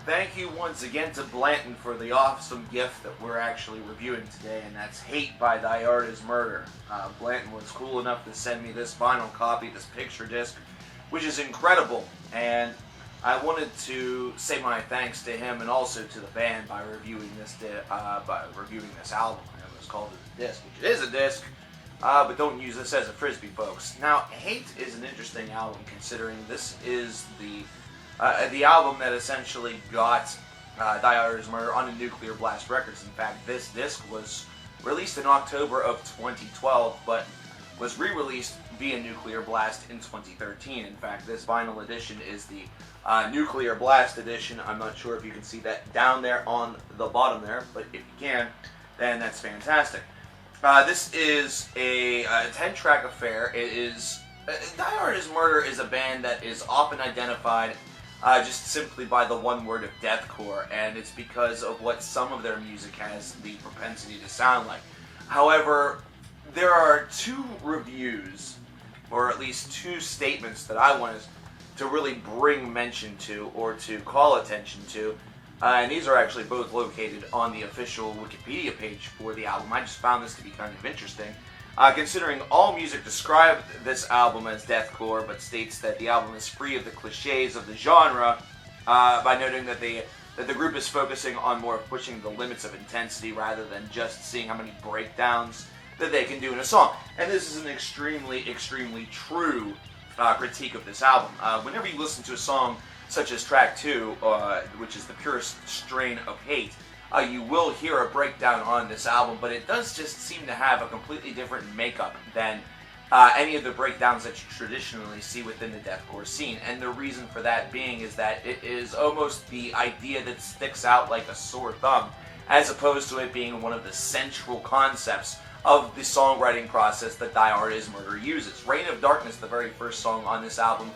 thank you once again to Blanton for the awesome gift that we're actually reviewing today, and that's Hate by Thy Art Is Murder. Blanton was cool enough to send me this vinyl copy, this picture disc, which is incredible, and I wanted to say my thanks to him and also to the band by reviewing this album. I almost called it a disc, which it is a disc, but don't use this as a frisbee, folks. Now, Hate is an interesting album, considering this is the album that essentially got Thy Art Is Murder on Nuclear Blast Records. In fact, this disc was released in October of 2012, but was re-released via Nuclear Blast in 2013. In fact, this vinyl edition is the Nuclear Blast edition. I'm not sure if you can see that down there on the bottom there, but if you can, then that's fantastic. This is a 10-track affair. It is Thy Art Is Murder is a band that is often identified just simply by the one word of deathcore, and it's because of what some of their music has the propensity to sound like. However, there are two reviews, or at least two statements that I want to really bring mention to, or to call attention to, and these are actually both located on the official Wikipedia page for the album. I just found this to be kind of interesting. Considering AllMusic described this album as deathcore, but states that the album is free of the cliches of the genre, by noting that the group is focusing on more of pushing the limits of intensity rather than just seeing how many breakdowns that they can do in a song. And this is an extremely, extremely true critique of this album. Whenever you listen to a song such as track 2, which is the Purest strain of Hate, you will hear a breakdown on this album, but it does just seem to have a completely different makeup than any of the breakdowns that you traditionally see within the deathcore scene. And the reason for that being is that it is almost the idea that sticks out like a sore thumb, as opposed to it being one of the central concepts of the songwriting process that Thy Art Is Murder uses. Reign of Darkness, the very first song on this album,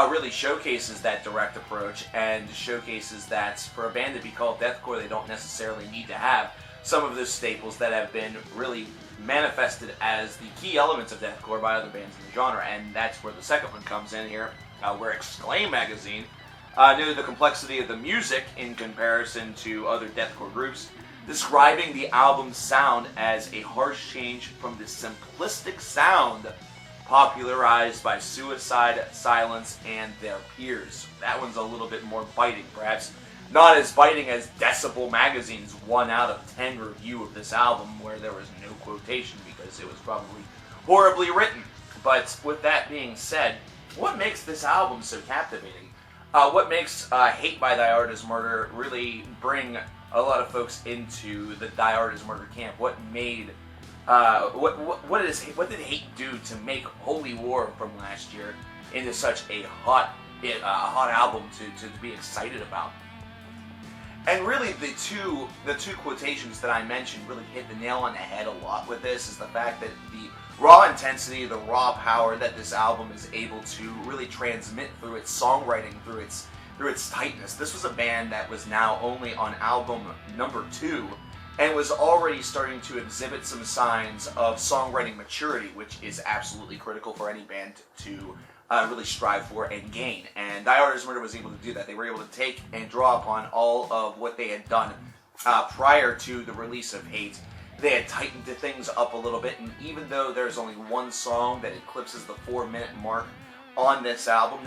really showcases that direct approach, and showcases that for a band to be called deathcore, they don't necessarily need to have some of those staples that have been really manifested as the key elements of deathcore by other bands in the genre. And that's where the second one comes in here, where Exclaim magazine noted the complexity of the music in comparison to other deathcore groups, describing the album's sound as a harsh change from the simplistic sound popularized by Suicide, Silence, and their peers. That one's a little bit more biting, perhaps not as biting as Decibel Magazine's 1 out of 10 review of this album, where there was no quotation because it was probably horribly written. But with that being said, what makes this album so captivating? What makes Hate by Thy Art Is Murder really bring a lot of folks into the Thy Art Is Murder camp? What made what did Hate do to make Holy War from last year into such a hot album to be excited about? And really, the two quotations that I mentioned really hit the nail on the head a lot with this, is the fact that the raw intensity, the raw power that this album is able to really transmit through its songwriting, through its tightness. This was a band that was now only on album number 2, and was already starting to exhibit some signs of songwriting maturity, which is absolutely critical for any band to really strive for and gain. And Thy Art Is Murder was able to do that. They were able to take and draw upon all of what they had done prior to the release of Hate. They had tightened things up a little bit, and even though there's only one song that eclipses the 4-minute mark on this album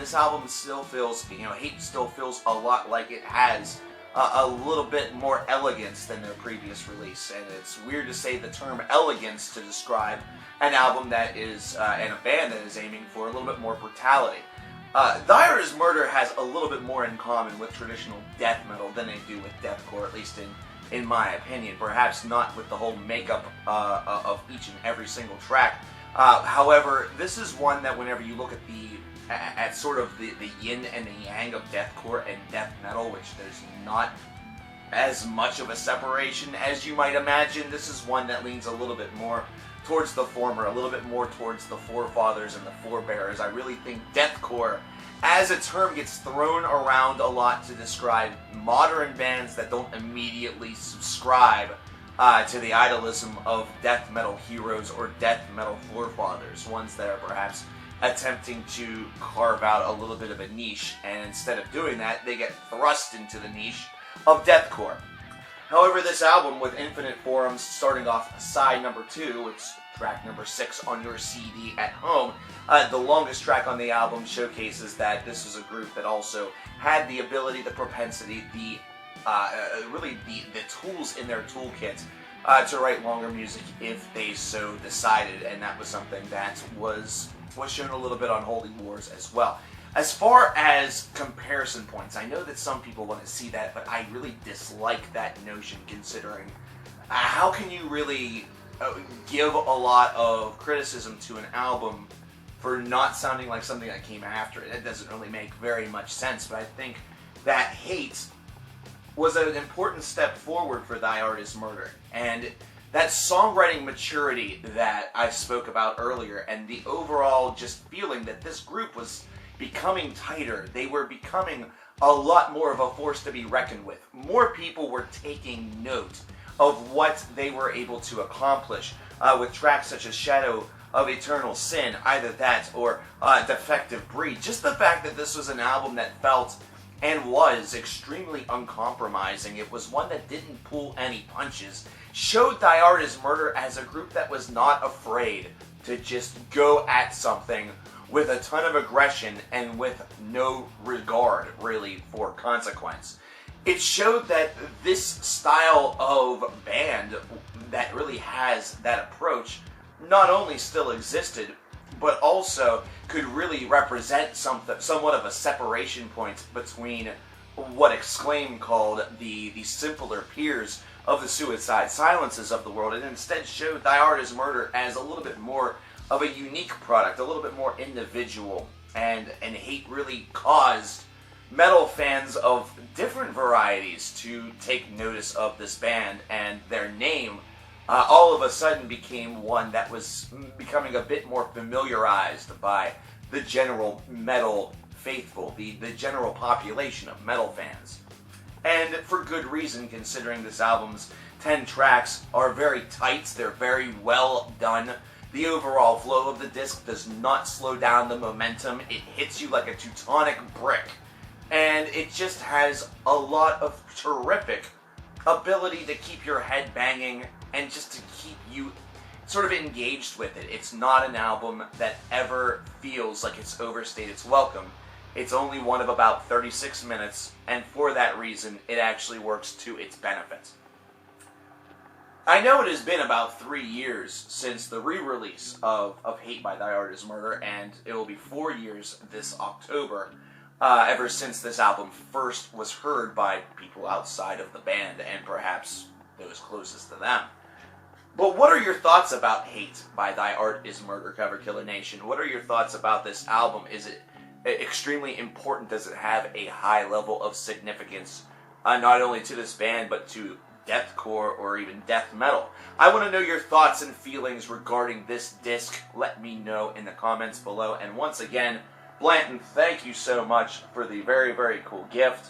still feels, Hate still feels a lot like it has a little bit more elegance than their previous release. And it's weird to say the term elegance to describe an album that is, and a band that is aiming for a little bit more brutality. Thy Art Is Murder has a little bit more in common with traditional death metal than they do with deathcore, at least in my opinion. Perhaps not with the whole makeup of each and every single track. However, this is one that whenever you look at sort of the yin and the yang of deathcore and death metal, which there's not as much of a separation as you might imagine, this is one that leans a little bit more towards the former, a little bit more towards the forefathers and the forebearers. I really think deathcore, as a term, gets thrown around a lot to describe modern bands that don't immediately subscribe to the idolism of death metal heroes or death metal forefathers, ones that are perhaps attempting to carve out a little bit of a niche, and instead of doing that, they get thrust into the niche of deathcore. However, this album, with Infinite Forums starting off side number 2, it's track number 6 on your CD at home, the longest track on the album showcases that this is a group that also had the ability, the propensity, the tools in their toolkit to write longer music if they so decided, and that was something that was shown a little bit on Holy Wars as well. As far as comparison points, I know that some people want to see that, but I really dislike that notion, considering how can you really give a lot of criticism to an album for not sounding like something that came after it? It doesn't really make very much sense, but I think that Hate was an important step forward for Thy Art Is Murder, and that songwriting maturity that I spoke about earlier, and the overall just feeling that this group was becoming tighter. They were becoming a lot more of a force to be reckoned with. More people were taking note of what they were able to accomplish with tracks such as Shadow of Eternal Sin, either that or Defective Breed. Just the fact that this was an album that felt and was extremely uncompromising. It was one that didn't pull any punches. Showed Thy Art Is Murder as a group that was not afraid to just go at something with a ton of aggression and with no regard, really, for consequence. It showed that this style of band that really has that approach not only still existed, but also could really represent somewhat of a separation point between what Exclaim called the simpler peers of the Suicide Silences of the world, and instead showed Thy Art Is Murder as a little bit more of a unique product, a little bit more individual, and Hate really caused metal fans of different varieties to take notice of this band, and their name all of a sudden became one that was becoming a bit more familiarized by the general metal faithful, the general population of metal fans. And for good reason, considering this album's 10 tracks are very tight, they're very well done. The overall flow of the disc does not slow down the momentum. It hits you like a Teutonic brick. And it just has a lot of terrific ability to keep your head banging and just to keep you sort of engaged with it. It's not an album that ever feels like it's overstayed its welcome. It's only one of about 36 minutes, and for that reason, it actually works to its benefit. I know it has been about 3 years since the re-release of Hate by Thy Art Is Murder, and it will be 4 years this October, ever since this album first was heard by people outside of the band, and perhaps those closest to them. But what are your thoughts about Hate by Thy Art Is Murder, Cover Killer Nation? What are your thoughts about this album? Is it extremely important? Does it have a high level of significance, not only to this band, but to deathcore or even death metal? I want to know your thoughts and feelings regarding this disc. Let me know in the comments below. And once again, Blanton, thank you so much for the very, very cool gift.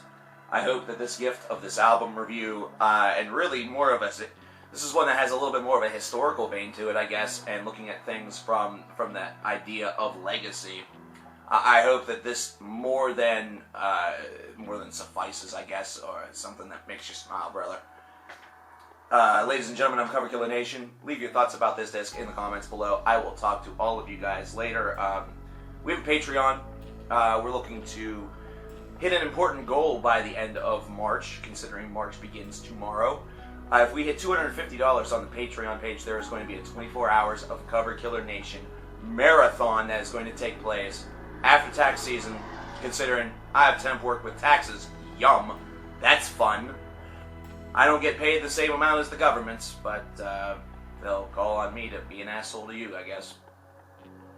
I hope that this gift of this album review, and really more of this is one that has a little bit more of a historical vein to it, I guess, and looking at things from that idea of legacy. I hope that this more than suffices, I guess, or something that makes you smile, brother. Ladies and gentlemen, I'm Cover Killer Nation. Leave your thoughts about this disc in the comments below. I will talk to all of you guys later. We have a Patreon. We're looking to hit an important goal by the end of March, considering March begins tomorrow. If we hit $250 on the Patreon page, there is going to be a 24 hours of Cover Killer Nation marathon that is going to take place after tax season, considering I have temp work with taxes. Yum. That's fun. I don't get paid the same amount as the governments, but they'll call on me to be an asshole to you, I guess.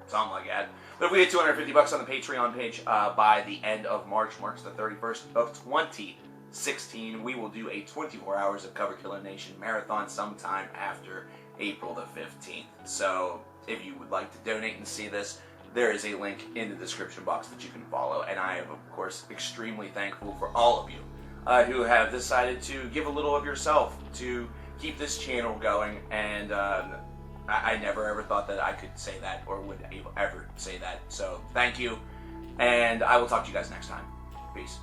Something like that. But if we hit $250 on the Patreon page by the end of March, March the 31st of 2016, we will do a 24 hours of Cover Killer Nation marathon sometime after April the 15th. So if you would like to donate and see this, there is a link in the description box that you can follow. And I am, of course, extremely thankful for all of you who have decided to give a little of yourself to keep this channel going and I never ever thought that I could say that or would ever say that. So thank you, and I will talk to you guys next time. Peace.